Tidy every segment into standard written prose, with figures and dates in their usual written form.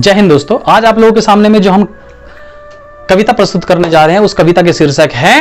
जय हिंद दोस्तों। आज आप लोगों के सामने में जो हम कविता प्रस्तुत करने जा रहे हैं उस कविता के शीर्षक है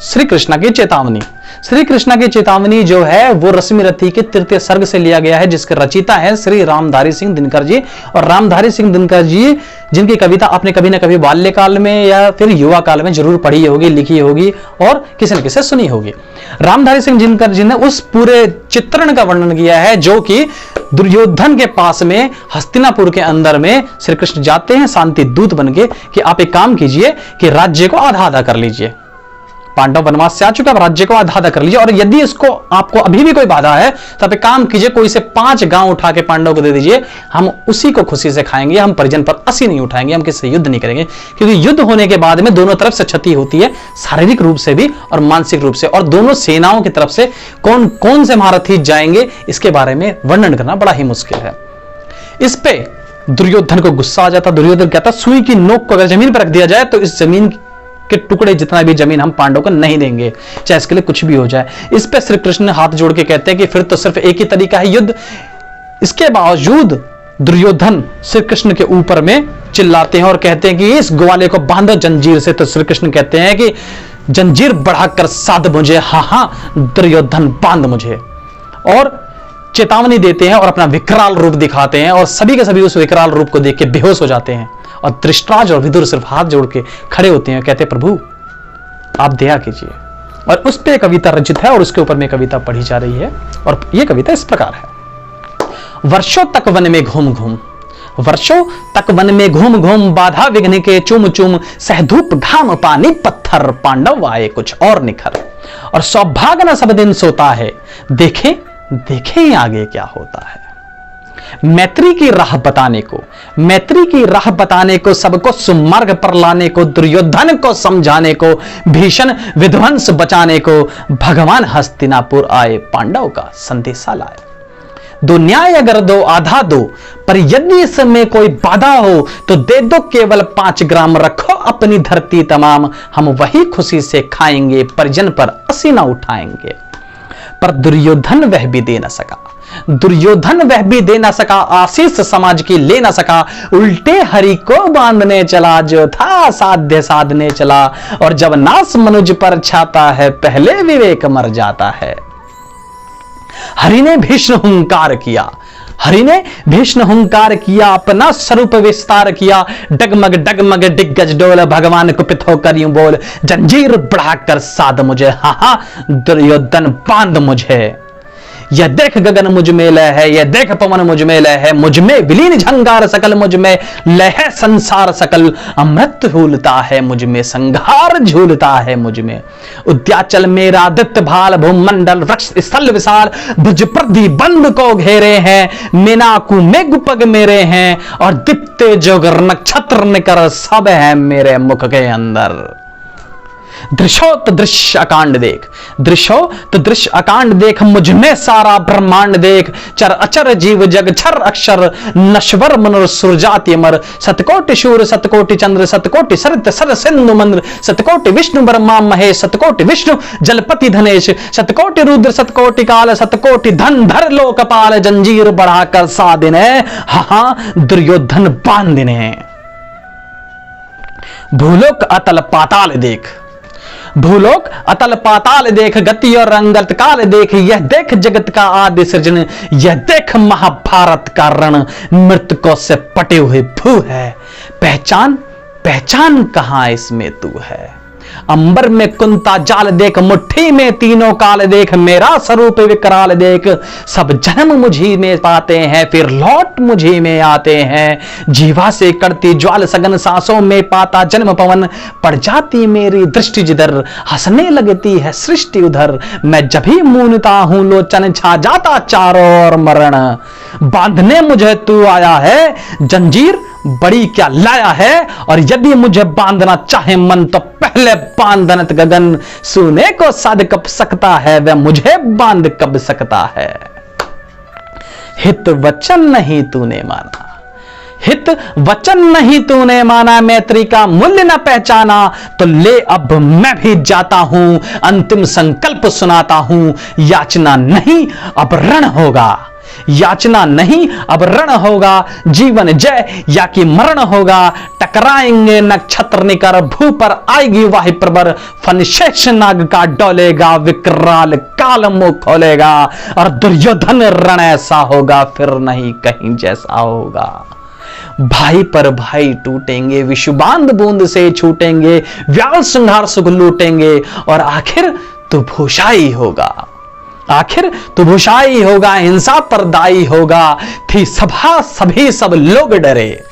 श्री कृष्ण की चेतावनी। श्री कृष्ण की चेतावनी जो है वो रश्मि रथी के तृतीय सर्ग से लिया गया है, जिसके रचयिता है श्री रामधारी सिंह दिनकर जी। और रामधारी सिंह दिनकर जी जिनकी कविता आपने कभी ना कभी बाल्यकाल में या फिर युवा काल में जरूर पढ़ी होगी, लिखी होगी और किसी न किसी सुनी होगी। रामधारी सिंह दिनकर जी ने उस पूरे चित्रण का वर्णन किया है जो कि दुर्योधन के पास में हस्तिनापुर के अंदर में श्री कृष्ण जाते हैं शांति दूत बनके कि आप एक काम कीजिए कि राज्य को आधा आधा कर लीजिए। पांडव वनवास से आ चुके, अब राज्य को आधा आधा कर लीजिए और यदि इसको आपको अभी भी कोई बाधा है तो आप एक काम कीजिए, कोई से 5 गांव उठा के पांडव को दे दीजिए, हम उसी को खुशी से खाएंगे, हम परिजन पर असी नहीं उठाएंगे, हम किसी से युद्ध नहीं करेंगे। क्योंकि युद्ध होने के बाद में दोनों तरफ से क्षति होती है, शारीरिक रूप से भी और मानसिक रूप से, और दोनों सेनाओं की तरफ से कौन कौन से महारथी जाएंगे इसके बारे में वर्णन करना बड़ा ही मुश्किल है। इस पे दुर्योधन को गुस्सा आ जाता। दुर्योधन कहता सुई की नोक को अगर जमीन पर रख दिया जाए तो इस जमीन के टुकड़े जितना भी जमीन हम पांडव को नहीं देंगे, चाहे इसके लिए कुछ भी हो जाए। इस पे श्री कृष्ण हाथ जोड़ के कहते हैं कि फिर तो सिर्फ एक ही तरीका है युद्ध। इसके बावजूद दुर्योधन श्री कृष्ण के ऊपर में चिल्लाते हैं और कहते हैं कि इस ग्वाले को बांधो जंजीर से। तो श्री कृष्ण कहते हैं कि जंजीर बढ़ाकर साध मुझे, हाँ दुर्योधन बांध मुझे, और चेतावनी देते हैं और अपना विकराल रूप दिखाते हैं और सभी के सभी उस विकराल रूप को देख के बेहोश हो जाते हैं। और धृतराष्ट्र और विदुर सिर्फ हाथ जोड़ के खड़े होते हैं, कहते प्रभु आप दया कीजिए। और उस पे कविता रचित है और उसके ऊपर में कविता पढ़ी जा रही है और यह कविता इस प्रकार है। वर्षों तक वन में घूम घूम, वर्षों तक वन में घूम घूम, बाधा विघ्न के चुम चुम, सहधूप घाम पानी पत्थर, पांडव आए कुछ और निखर। और सौभाग्य न सब दिन सोता है, देखें देखें आगे क्या होता है। मैत्री की राह बताने को, मैत्री की राह बताने को, सबको सुमार्ग पर लाने को, दुर्योधन को समझाने को, भीषण विध्वंस बचाने को, भगवान हस्तिनापुर आए, पांडव का संदेशा लाए। दो न्याय अगर दो आधा दो, पर यदि इसमें कोई बाधा हो तो दे दो केवल 5 ग्राम, रखो अपनी धरती तमाम, हम वही खुशी से खाएंगे, परिजन पर असी ना उठाएंगे। पर दुर्योधन वह भी दे न सका, दुर्योधन वह भी दे न सका, आशीष समाज की ले न सका, उल्टे हरि को बांधने चला, जो था साध्य साधने चला। और जब नास मनुज पर छाता है, पहले विवेक मर जाता है। हरि ने भीष्म हुंकार किया, हरि ने भीष्म हुंकार किया, अपना स्वरूप विस्तार किया, डगमग डगमग दिग्गज डोल, भगवान कुपित होकर यूं बोल, जंजीर बढ़ाकर साध मुझे, हाँ दुर्योधन बांध मुझे। यह देख गगन मुझ में लय है, यह देख पवन मुझ में लय है, मुझ में विलीन झंकार सकल, मुझ में लय है संसार सकल, अमृत झूलता है मुझ में, संघार झूलता है मुझ में। उद्याचल मेरा आदित्य भाल, भूमंडल वृक्ष स्थल विशाल, भुज प्रधि बंद को घेरे हैं, मेनाकु में गुपग मेरे हैं, और दीप्ते जोगर नक्षत्र निकर, सब है मेरे मुख के अंदर। दृश्यो तो दृश्य अकांड देख, दृश्यो तो दृश्य अकांड देख, मुझ में सारा ब्रह्मांड देख, चर अचर जीव जग छर अक्षर, नश्वर मनुर सुरजाति अमर, सतकोटि शूर सतकोटि चंद्र, सतकोटि सरित सर सिंधु मंद्र, सतकोटि विष्णु ब्रह्मा महेश, सतकोटि विष्णु जलपति धनेश, सतकोटि रुद्र सतकोटि काल, सतकोटि धन धर लोकपाल, जंजीर बढ़ाकर साधिने, हाँ दुर्योधन बांधिने। भूलोक अतल पाताल देख, भूलोक अतल पाताल देख, गति और रंगत काल देख, यह देख जगत का आदि सृजन, यह देख महाभारत का रण, मृतकों से पटे हुए भू है, पहचान पहचान कहां इसमें तू है। अंबर में कुंता जाल देख, मुट्ठी में तीनों काल देख, मेरा स्वरूप विकराल देख, सब जन्म मुझी में पाते हैं, फिर लौट मुझी में आते हैं। जीवा से करती ज्वाल सघन, सांसों में पाता जन्म पवन, पड़ जाती मेरी दृष्टि जिधर, हंसने लगती है सृष्टि उधर, मैं जब भी मूनता हूं लोचन, छा जाता चारों ओर मरण। बांधने मुझे तू आया है, जंजीर बड़ी क्या लाया है, और यदि मुझे बांधना चाहे मन तो पहले बांधनत गगन, सुने को साध कब सकता है, वह मुझे बांध कब सकता है। हित वचन नहीं तूने माना, हित वचन नहीं तूने माना, मैत्री का मूल्य न पहचाना, तो ले अब मैं भी जाता हूं, अंतिम संकल्प सुनाता हूं, याचना नहीं अब रण होगा, याचना नहीं अब रण होगा, जीवन जय या कि मरण होगा। टकराएंगे नक्षत्र निकर, भू पर आएगी वाहि प्रबर, फन शेष नाग का डोलेगा, विकराल काल मुंह खोलेगा। और दुर्योधन रण ऐसा होगा फिर नहीं कहीं जैसा होगा। भाई पर भाई टूटेंगे, विषुबांध बूंद से छूटेंगे, व्याल श्रृंगार सुख लूटेंगे। और आखिर तो भूषाई होगा, आखिर तो भूषाई होगा, हिंसा पर दाई होगा। थी सभा सभी सब लोग डरे,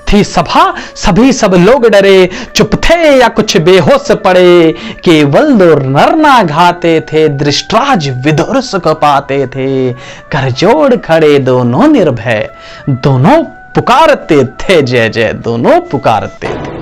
थी सभा सभी सब लोग डरे, चुप थे या कुछ बेहोश पड़े। केवल दो नर ना घाते थे, दृष्टराज विदुर सुख पाते थे। कर जोड़ खड़े दोनों निर्भय, दोनों पुकारते थे जय जय, दोनों पुकारते थे।